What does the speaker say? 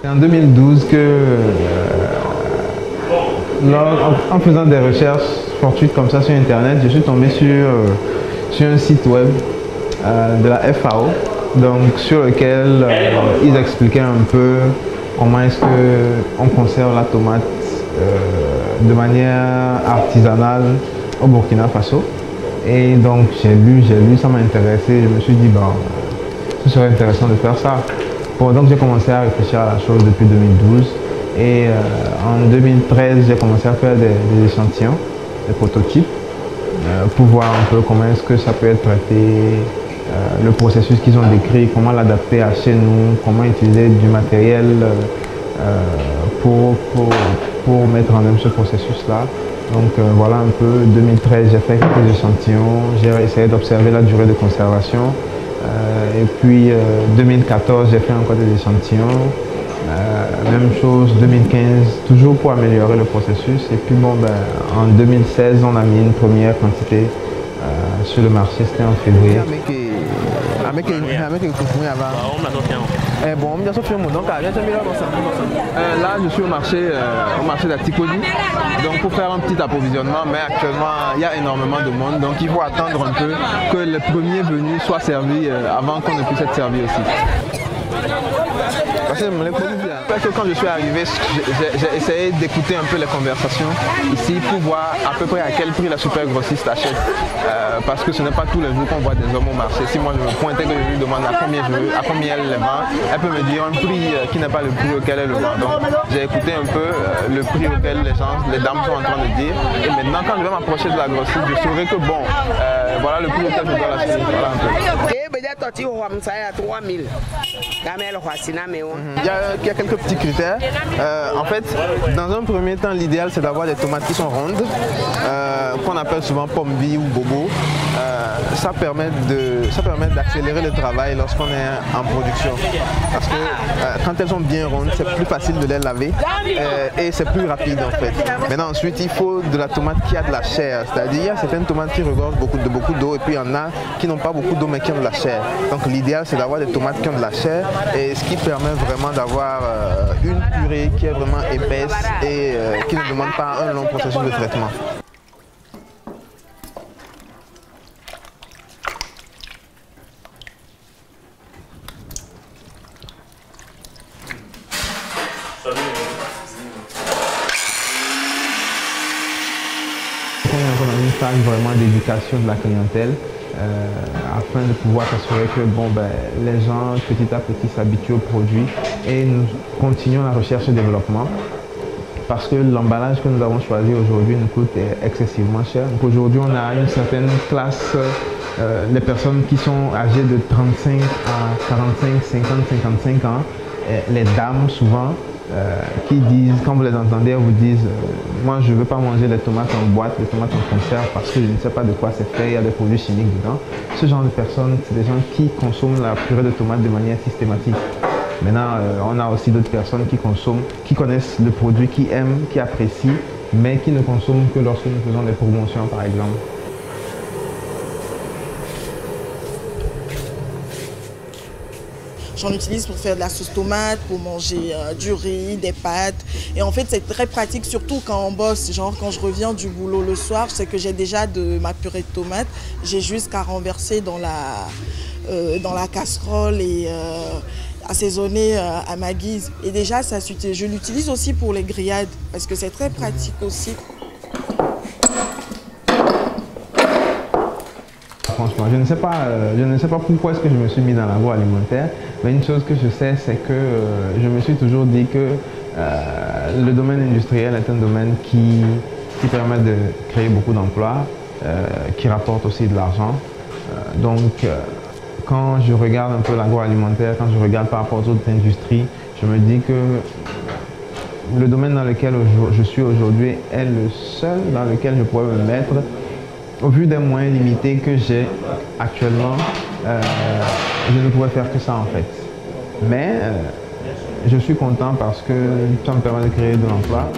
C'est en 2012 que, en faisant des recherches fortuites comme ça sur Internet, je suis tombé sur un site web de la FAO, donc sur lequel ils expliquaient un peu comment est-ce qu'on conserve la tomate de manière artisanale au Burkina Faso. Et donc j'ai lu, ça m'a intéressé, je me suis dit, bon, ce serait intéressant de faire ça. Bon, donc j'ai commencé à réfléchir à la chose depuis 2012 et en 2013 j'ai commencé à faire des échantillons, des prototypes pour voir un peu comment est-ce que ça peut être traité, le processus qu'ils ont décrit, comment l'adapter à chez nous, comment utiliser du matériel pour mettre en œuvre ce processus-là. Donc voilà un peu, 2013 j'ai fait quelques échantillons, j'ai essayé d'observer la durée de conservation. Et puis 2014 j'ai fait encore des échantillons, même chose 2015, toujours pour améliorer le processus. Et puis bon, en 2016 on a mis une première quantité sur le marché, c'était en février. Là je suis au marché d'Atikoudi, donc pour faire un petit approvisionnement, mais actuellement il y a énormément de monde, donc il faut attendre un peu que le premier venu soit servi avant qu'on ne puisse être servi aussi. Parce que quand je suis arrivé, j'ai essayé d'écouter un peu les conversations ici pour voir à peu près à quel prix la super grossiste achète. Parce que ce n'est pas tous les jours qu'on voit des hommes au marché. Si moi je me pointe et que je lui demande à combien elle les vend, elle peut me dire un prix qui n'est pas le prix auquel elle le vend. Donc j'ai écouté un peu le prix auquel les dames sont en train de dire. Et maintenant quand je vais m'approcher de la grossiste, je saurai que bon, voilà le prix auquel je dois l'acheter. Voilà un peu. Il y a quelques petits critères. En fait, dans un premier temps, l'idéal c'est d'avoir des tomates qui sont rondes, qu'on appelle souvent pombi ou bobo. Ça permet d'accélérer le travail lorsqu'on est en production. Parce que quand elles sont bien rondes, c'est plus facile de les laver et c'est plus rapide en fait. Maintenant ensuite, il faut de la tomate qui a de la chair. C'est-à-dire, il y a certaines tomates qui regorgent beaucoup d'eau et puis il y en a qui n'ont pas beaucoup d'eau mais qui ont de la chair. Donc l'idéal c'est d'avoir des tomates qui ont de la chair, et ce qui permet vraiment d'avoir une purée qui est vraiment épaisse et qui ne demande pas un long processus de traitement. On a une phase vraiment d'éducation de la clientèle afin de pouvoir s'assurer que les gens petit à petit s'habituent au produit, et nous continuons la recherche et développement parce que l'emballage que nous avons choisi aujourd'hui nous coûte excessivement cher. Donc aujourd'hui on a une certaine classe, les personnes qui sont âgées de 35 à 45, 50, 55 ans, les dames souvent, qui disent, quand vous les entendez, vous disent moi je ne veux pas manger les tomates en boîte, les tomates en conserve parce que je ne sais pas de quoi c'est fait, il y a des produits chimiques dedans. Ce genre de personnes, c'est des gens qui consomment la purée de tomates de manière systématique. Maintenant, on a aussi d'autres personnes qui consomment, qui connaissent le produit, qui aiment, qui apprécient, mais qui ne consomment que lorsque nous faisons des promotions par exemple. J'en utilise pour faire de la sauce tomate, pour manger du riz, des pâtes. Et en fait, c'est très pratique, surtout quand on bosse. Genre, quand je reviens du boulot le soir, je sais que j'ai déjà de ma purée de tomate. J'ai juste qu'à renverser dans la casserole et assaisonner à ma guise. Et déjà, ça suffit. Je l'utilise aussi pour les grillades, parce que c'est très pratique aussi. Franchement, je ne sais pas pourquoi est-ce que je me suis mis dans l'agroalimentaire, mais une chose que je sais, c'est que je me suis toujours dit que le domaine industriel est un domaine qui permet de créer beaucoup d'emplois, qui rapporte aussi de l'argent. Donc, quand je regarde un peu l'agroalimentaire, quand je regarde par rapport aux autres industries, je me dis que le domaine dans lequel je suis aujourd'hui est le seul dans lequel je pourrais me mettre au vu des moyens limités que j'ai actuellement, je ne pourrais faire que ça en fait. Mais je suis content parce que ça me permet de créer de l'emploi.